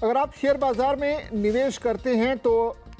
अगर आप शेयर बाजार में निवेश करते हैं तो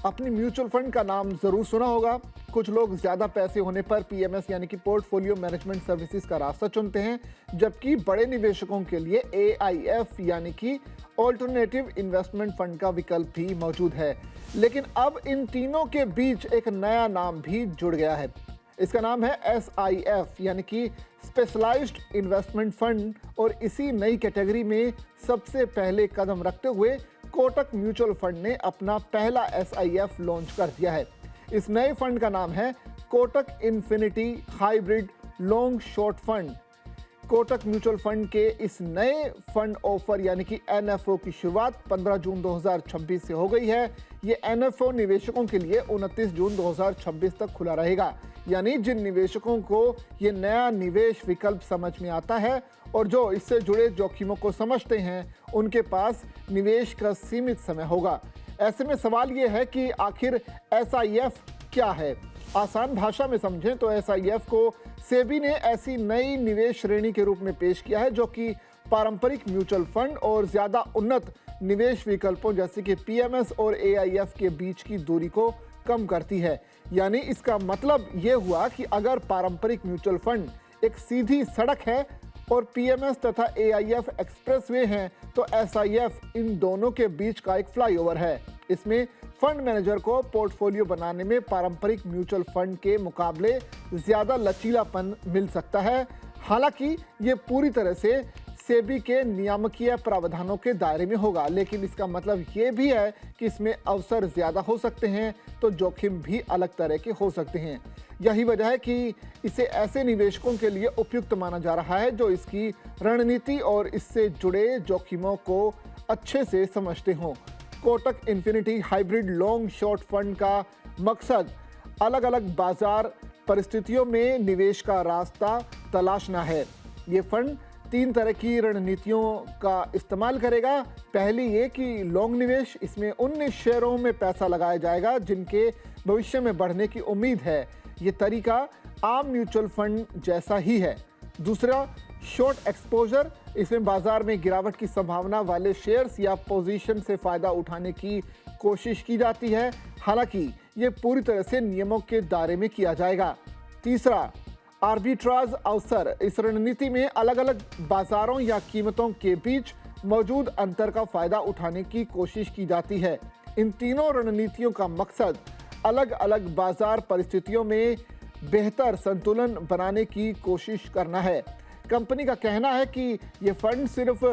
अपनी म्यूचुअल फंड का नाम जरूर सुना होगा। कुछ लोग ज्यादा पैसे होने पर पीएमएस यानी कि पोर्टफोलियो मैनेजमेंट सर्विसेज का रास्ता चुनते हैं, जबकि बड़े निवेशकों के लिए एआईएफ यानी कि ऑल्टरनेटिव इन्वेस्टमेंट फंड का विकल्प भी मौजूद है। लेकिन अब इन तीनों के बीच एक नया नाम भी जुड़ गया है। इसका नाम है एसआईएफ यानी कि स्पेशलाइज्ड इन्वेस्टमेंट फंड। और इसी नई कैटेगरी में सबसे पहले कदम रखते हुए कोटक म्यूचुअल फंड ने अपना पहला एसआईएफ लॉन्च कर दिया है। इस नए फंड का नाम है Kotak infinity hybrid long short fund. Kotak mutual fund के इस नए फंड ऑफर यानी कि एनएफओ की शुरुआत 15 जून 2026 से हो गई है। ये एनएफओ निवेशकों के लिए 29 जून 2026 तक खुला रहेगा। यानी जिन निवेशकों को ये नया निवेश विकल्प समझ में आता है और जो इससे जुड़े जोखिमों को समझते हैं, उनके पास निवेश का सीमित समय होगा। ऐसे में सवाल ये है कि आखिर एसआईएफ क्या है। आसान भाषा में समझें तो एसआईएफ को सेबी ने ऐसी नई निवेश श्रेणी के रूप में पेश किया है जो कि पारंपरिक म्यूचुअल फंड और ज्यादा उन्नत निवेश विकल्पों जैसे कि पीएमएस और एआईएफ के बीच की दूरी को कम करती है। यानी इसका मतलब ये हुआ कि अगर पारंपरिक म्यूचुअल फंड एक सीधी सड़क है और पीएमएस तथा एआईएफ एक्सप्रेसवे हैं, तो एसआईएफ इन दोनों के बीच का एक फ्लाईओवर है। इसमें फंड मैनेजर को पोर्टफोलियो बनाने में पारंपरिक म्यूचुअल फंड के मुकाबले ज्यादा लचीलापन मिल सकता है। हालांकि ये पूरी तरह से सेबी के नियामकीय प्रावधानों के दायरे में होगा, लेकिन इसका मतलब ये भी है कि इसमें अवसर ज्यादा हो सकते हैं तो जोखिम भी अलग तरह के हो सकते हैं। यही वजह है कि इसे ऐसे निवेशकों के लिए उपयुक्त माना जा रहा है जो इसकी रणनीति और इससे जुड़े जोखिमों को अच्छे से समझते हों। Kotak infinity hybrid long short fund का मकसद अलग अलग बाजार परिस्थितियों में निवेश का रास्ता तलाशना है। ये फंड 3 तरह की रणनीतियों का इस्तेमाल करेगा। पहली ये कि लॉन्ग निवेश, इसमें उन शेयरों में पैसा लगाया जाएगा जिनके भविष्य में बढ़ने की उम्मीद है। ये तरीका आम म्यूचुअल फंड जैसा ही है। दूसरा शॉर्ट एक्सपोजर, इसमें बाजार में गिरावट की संभावना वाले शेयर्स या पोजीशन से फायदा उठाने की कोशिश की जाती है। हालांकि ये पूरी तरह से नियमों के दायरे में किया जाएगा। तीसरा आर्बिट्राज अवसर, इस रणनीति में अलग अलग बाजारों या कीमतों के बीच मौजूद अंतर का फायदा उठाने की कोशिश की जाती है। इन तीनों रणनीतियों का मकसद अलग अलग बाजार परिस्थितियों में बेहतर संतुलन बनाने की कोशिश करना है। कंपनी का कहना है कि ये फंड सिर्फ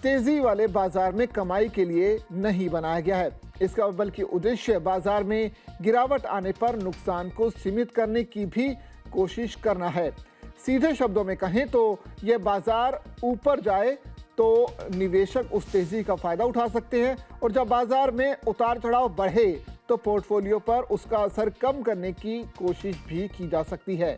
तेजी वाले बाजार में कमाई के लिए नहीं बनाया गया है। इसका बल्कि उद्देश्य बाजार में गिरावट आने पर नुकसान को सीमित करने की भी कोशिश करना है। सीधे शब्दों में कहें तो यह बाजार ऊपर जाए तो निवेशक उस तेजी का फायदा उठा सकते हैं, और जब बाजार में उतार चढ़ाव बढ़े तो पोर्टफोलियो पर उसका असर कम करने की कोशिश भी की जा सकती है।